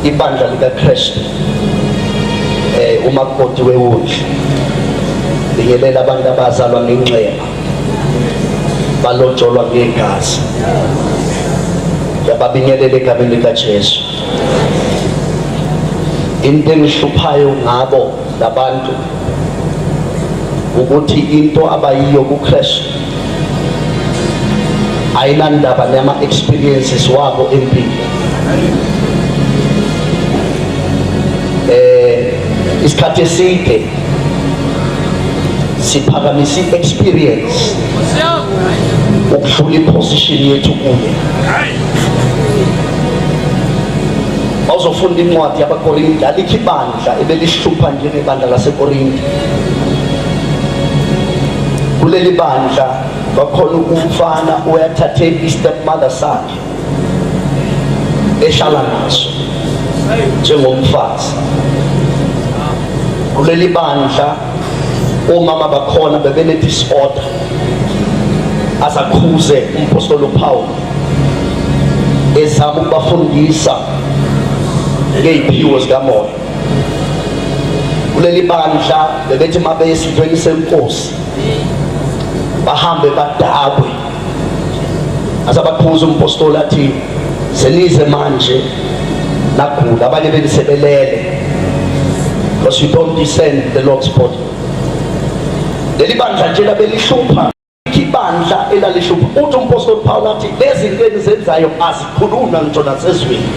ibandla likaKristu umakoti wewundlu bingelela abantu abazalwa ngenxeba balonjolwa ngegazi yababingelela egameni likaJesu. Into engihluphayo ngabo labantu ukuthi into abayiyo kuKristu ayinandaba nama-experiences wabo empilo. Isikhathi eside siphakamisa i-experience ukudlula iposition yethu kuye. Awuzofunda incwadi yabaKorinti, alikho ibandla ebelihlupha njengebandla laseKorinti. Kuleli bandla bakhona umfana uyathathe i-stepmother sakhe ehlala naso njengomfazi. Kuleli bandla omama bakhona bebene-disorder azakhuze umpostoli uPaul ezama ukubafundisa ngey'phiwo zikamoya. Kuleli bandla bebethi uma beye esithweni senkosi bahambe badabwe, azabakhuza umpostoli athi senize manje nagula, abanye benisebelele because you don't descend the Lord's body. Leli bandla nje labelihlupha, ibandla elalihlupha. Uthi umpostoli Paul athi lezi zinto enizenzayo azikhulunywa ngitsho nasezweni,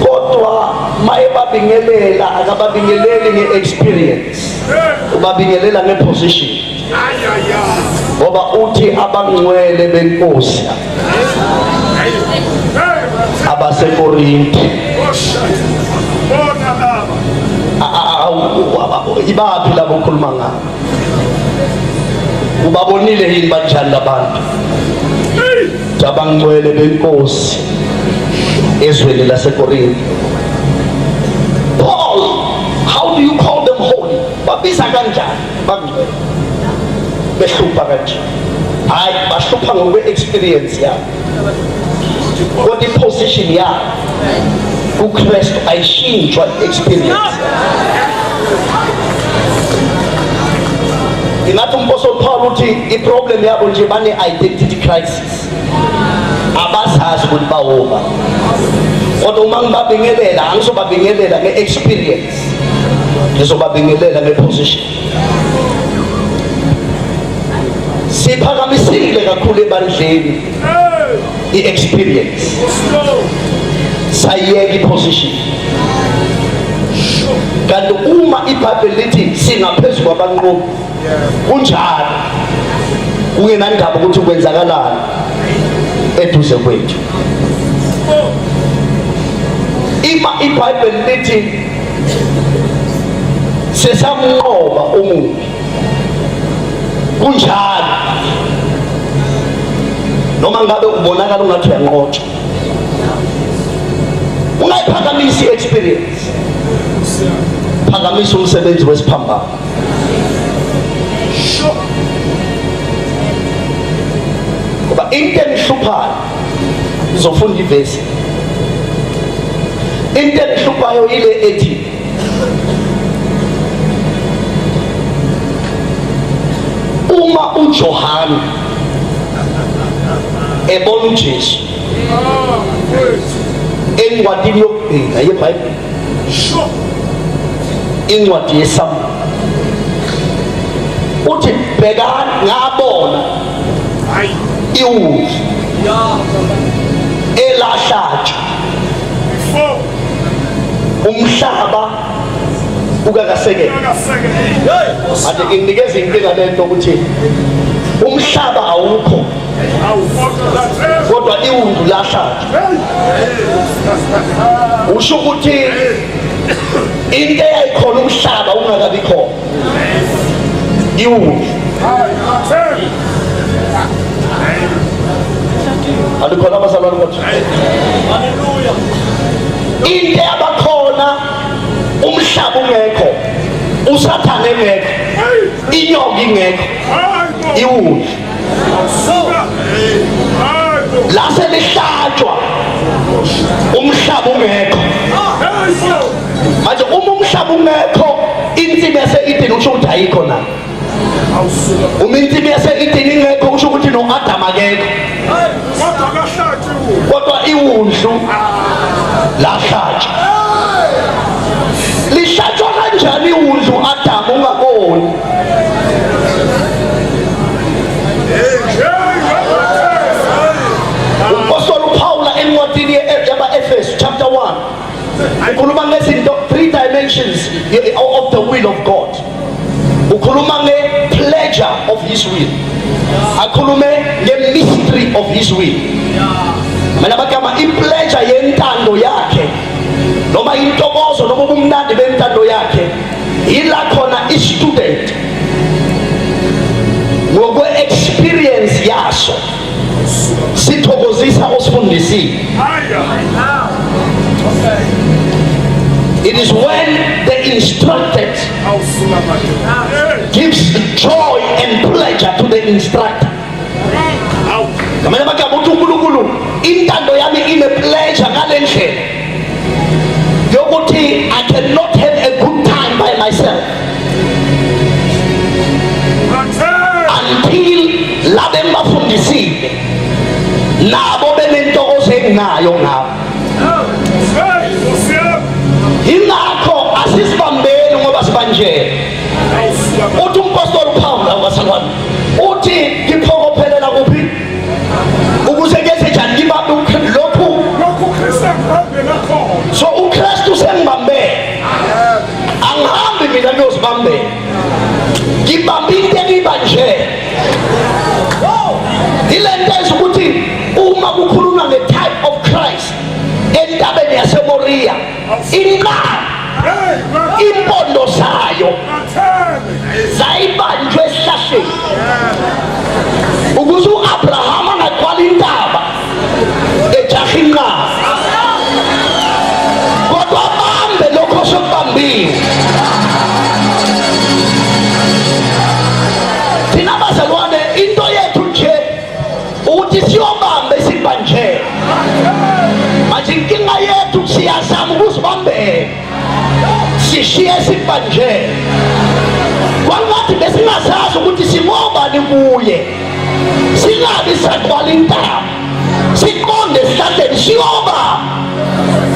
kodwa maye babingelela akababingeleli nge-experience, ubabingelela nge-position. Ngoba uthi abangcwele benkosi abaseKorinti ibaphi labo okhuluma ngabo? Ubabonile yini banjani labantu? Abangcwele benkosi ezweni laseKorinti. Paul, how do you call them holy? Babiza kanjani bangcwele? Behlupha kanje. Hayi, bahlupha ngokwe-experience yabo, kodwa i-position yabo kuKristu ayishintshwa i-experience. Ingathi umpostoli Paul uthi i-problem yabo nje bane-identity crisis, abazazi ukuthi bawoba. Kodwa uma ngibabingelela angisobabingelela nge-experience, ngizobabingelela nge-position. Siphakamisile kakhulu ebandleni i-experience, sayiyeka i-position. Kanti uma iBhayibheli lithi singaphezu kwabanqobi, kunjalo kungenandaba ukuthi kwenzakalani eduze kwethu. Ima iBhayibheli lithi sesamnqoba umubi, kunjalo noma ngabe ubonakala ungathi uyanqotshwa, ungayiphakamisi i-experience, phakamisa umsebenzi wesiphambano. Ngoba into engihluphayo, ngizofunda ivesi, into engihluphayo ile ethi uma uJohane ebona uJesu encwadini yokugcina yeBhayibheli, incwadi yeSamuel, uthi bhekani ngabona iwundlu elahlatshwa umhlaba ukakasekela. Ade nginikeza inkinga lento ukuthi umhlaba awukho kodwa iwundlu lahlatshwa. Usho ukuthi into eyayikhona umhlaba ungakabi khona iwundlu. Alikhona abazalwane kodwa haleluya. Into yabakhona umhlaba ungekho, usathane engekho, inyoka ingekho, iwundlu. la selihlatshwa umhlaba ungekho manje uma umhlaba ungekho insimi yase-Edeni usho ukuthi ayikho na uma insimi yase-Edeni ingekho usho ukuthi no-Adam akekho kodwa iwundlu lahlatshwa lihlatshwa kanjani iwundlu Adam ungaboni umpostoli uPaula encwadini yama-Efesu chapter 1 ukhuluma ngezinto 3 dimensions of the will of God ukhuluma nge-pleasure of his will akhulume nge-mystery of his will mina bagama i-pleasure yentando yakhe noma intokozo noma ubumnandi bentando yakhe ila khona i-student ngokwe-experience yaso sithokozisa osifundisile. It is when the instructed gives joy and pleasure to the instructor. Kamela bagama uthi uNkulunkulu intando yami ine pleasure ngale ndlela yokuthi I cannot have a good time by myself until labe bafundisile nabo benentokozo enginayo ngabo. Ingakho asisibambeni ngoba sibanjele. Uthi umpostoli uPaula wasalwana uthi ngiphokophelela kuphi ukuze ngenze njani ngibambe lokhu uKristu ngibambe ngakho. So uKristu sengibambe angihambi mina ngiyozibambela ngibambe into engibanjele. Ilento ukuthi uma kukhulunywa nge-type of Christ entabeni yaseMoriya inqa impondo zayo zayibanjwe esihlahleni ukuze u-Abraham angagcwala intaba ejaha inqa kodwa abambe lokho osokubambile. Thina bazalwane into yethu nje ukuthi siyobambe sibanjele manje inkinga yethu siyazama ukuzibambela sishiye sibanjele kwangathi besingazazi ukuthi singobani kuye singabi sagcwala intaba siqonde esihlahleni siyoba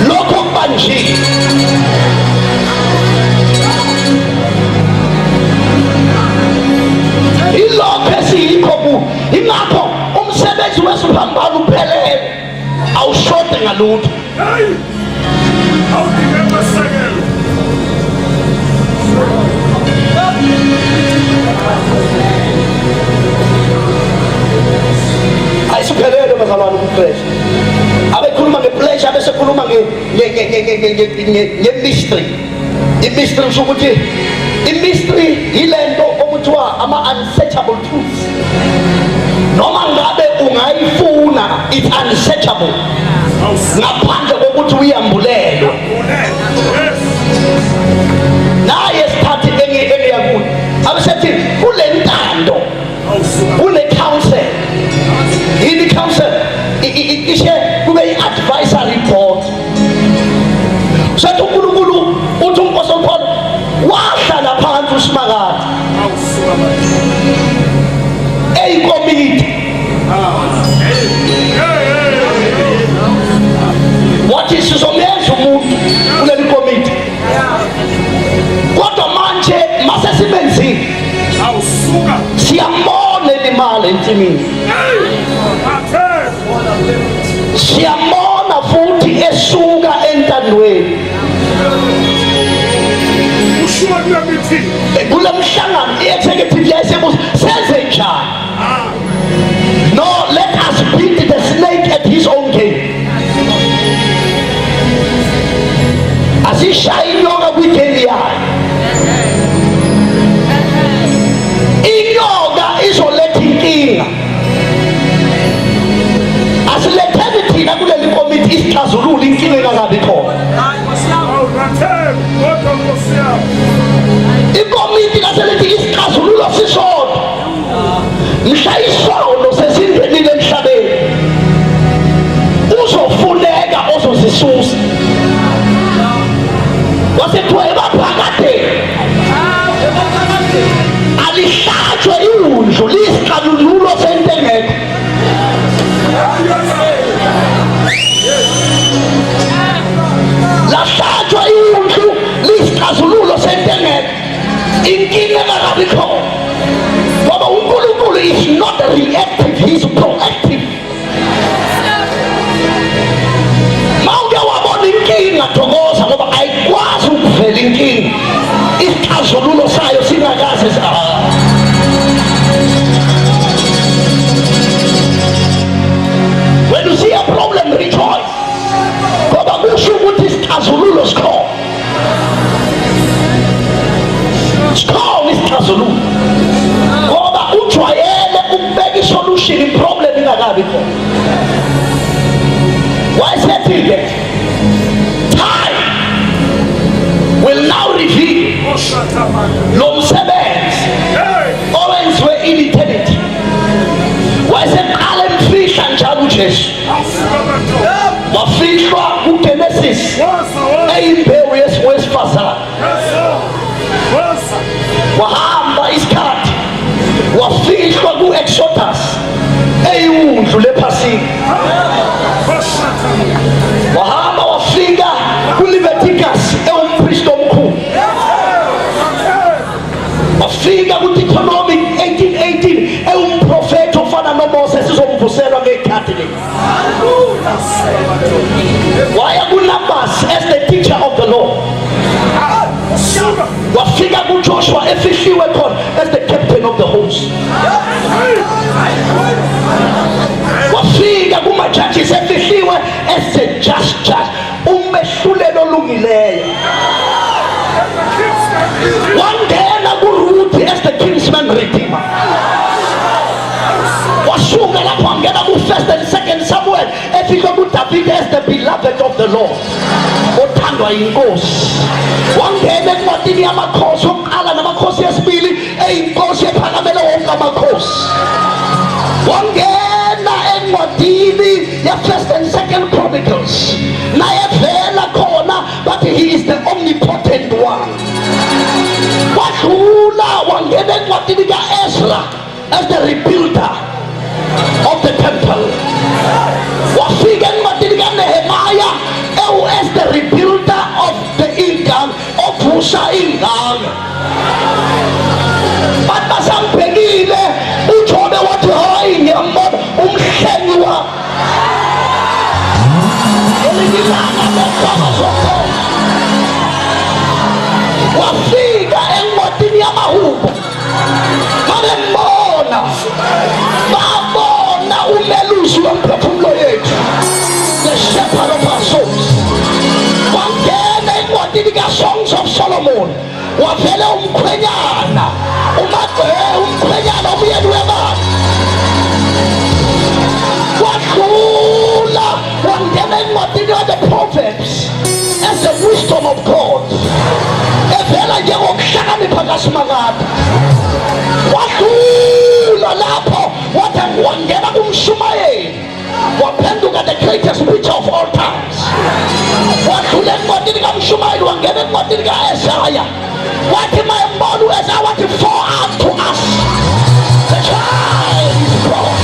lokho kubanjile. Ilokho esiyikho ku ingakho umsebenzi wesiphambano uphelele awushode ngalutho. Ayisiphelele bazalwane kuPhresha abekhuluma nge-pleasure bese khuluma nge-mystery. I-mystery usho ukuthi i-mystery yilento okuthiwa ama-unsearchable truths noma ngabe ungayifuna it's unsearchable ngaphandle kokuthi uyambulelwe. Naye sithathe engiyakuyo abesethi kule ntando kune-counsel yini counsel ishe kube i-advisory board. Sethi uNkulunkulu uthi umpostoli Paul wahlala phansi uSimakade eyikomiti wathi sizomenza umuntu kuleli komiti kodwa manje masesibenzile siyambona elimali ensimini siyambona futhi esuka entandweni kule mhlangano i-executive yayisebuza senze njani. No, let us beat the snake at his own game. Asishaye inyoka kwigame yayo. Inyoka izoletha inkinga. Asiletheni thina kuleli komiti isixazulule inkinga engakabi khona. Ikomiti kaselethi isixazululo sisodwa mhla isono sesingenile emhlabeni uzisusa. Wasethiwa ebaphakadeni alihlatshwe iwundlu liyisixazululo sento engekho. Lahlatshwa iwundlu liyisixazululo sento engekho. Inkinga engakabi khona ngoba uNkulunkulu is not reactive, he is proactive. Mawuke wabona inkinga thokoza ngoba ayikwazi ukuvela inkinga isixazululo sayo singakaze when you see a problem rejoice ngoba kusho ukuthi isixazululo sikhona. Sikhona isixazululo ngoba ujwayele ukubeka isolution iproblem ingakabi khona. Why is that it? Time will now reveal lo msebenzi owenziwe in eternity. Wayeseqala emfihla njalo uJesu, wafihlwa kuGenesis eyimbewu yesifazane, wahamba isikhathi wafihlwa ku-Exodus eyiwundlu lephasika, wahamba wafika kuLeviticus ewumpristi omkhulu, wafika kuDeuteronomy 18:18 ewumprofethi ofana noMoses izomvuselwa ngey'khathi lezi, waya kuNumbers as the teacher of the law, wafika kuJoshua efihliwe khona as the captain of the host, wafika kuma-judges efihliwe as the just judge, umehlulelo olungileyo, wangena kuRuth as the kinsman redeemer, wasuka lapho wangena ku-1 and 2 Samuel efika kuDavid as the beloved of the Lord, othandwa yinkosi, wangena encwadini yamakhosi okuqala namakhosi yesibili eyinkosi ephakamele wonke amakhosi, wangena encwadini ya-1 and 2 Chronicles naye vela khona but he is the omnipotent one, wadlula wangena encwadini ka-Ezra as the rebuilder of the temple, wafika encwadini kaNehemiah as the rebuilder of the ingane, ovusa ingane. But basambhekile uJobe wathi hayi ngiyambona umhlengi wa elingilanga lekhama zokhona, wafika encwadini yamaHubo babembona, babona umelusi womphefumulo yethu, the shepherd of our souls. Wangena encwadini kaSongs of Solomon wavele umkhwenyana, umkhwenyana umyeni webani, wadlula wangena encwadini the Proverbs as the wisdom of God, evela njengokuhlakanipha kaSimakade, wadlula lapho wathi wangena kumshumayeli, waphenduka the greatest preacher of all times, wadlula encwadini kaMshumayeli wangena encwadini kaIsaya, wathi mayembona uEsaya wathi for unto us the child is born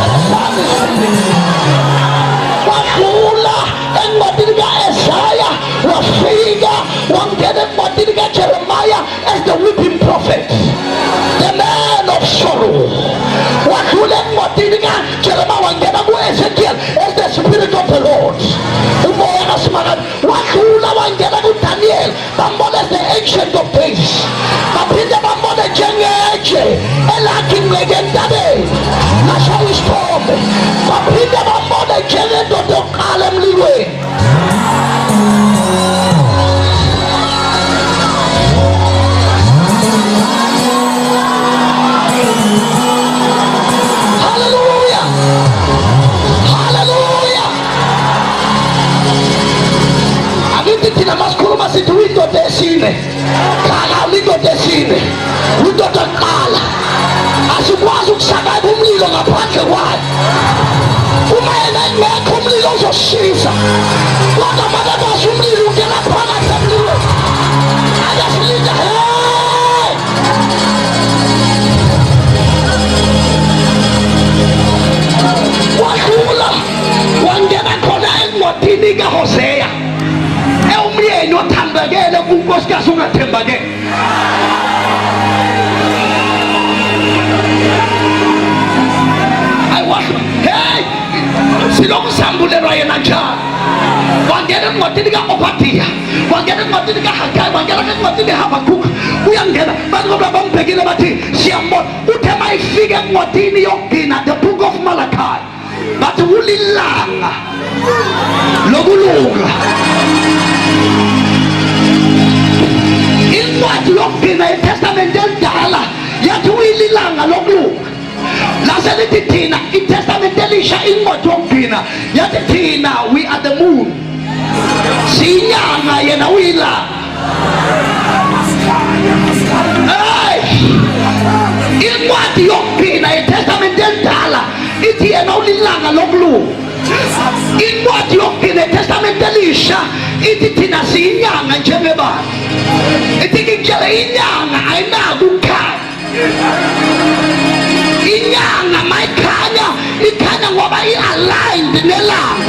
and the son is given. Wadlula encwadini kaIsaya wafika wangena encwadini kaJeremiah as the weeping prophet, the man of sorrow. Wadlula encwadini kaJeremiah wangena kuEzekiel as the spirit of the Lord, umoya kaSimakade. Wadlula wangena kuDaniel bambona as the ancient of days, baphinde bambona njengetshe elakhi inceke entabeni lashaya isithombe, baphinde bambona njengendoda yokuqala emlilweni. Thina masikhuluma sithi uyindoda esine, qala uyindoda esine, uyindoda yokuqala, asikwazi ukusakaya umlilo ngaphandle kwayo. Uma yena engekho umlilo uyasisiza kodwa makabasho umlilo ungena phakathi emlilo akasilinda wadlula wangena khona encwadini kaHoseya umyeni othambekele kunkosikazi ungathembakele hey silokhu sambulelwa yena njalo wangena encwadini ka-Obadiya wangena encwadini kaHagayi wangena encwadini kaHabakhuki uyangena bathi ngoba bambhekile bathi siyambona uthe mayifike encwadini yokugcina the book of Malachi bathi ulilanga lokulunga incwadi yokugcina yetestamenti elidala yathi uyililanga lokulunga laselithi thina itestamenti elisha incwadi yokugcina yathi thina we are the moon siyinyanga yena uyilanga incwadi yokugcina yetestamenti elidala ithi yena ulilanga lokulunga incwadi yokugcina yetestamenti elisha ithi thina siyinyanga njengebani ithi ngitshele inyanga ayinako ukukhanya inyanga mayikhanya ikhanya ngoba i-aligned nelanga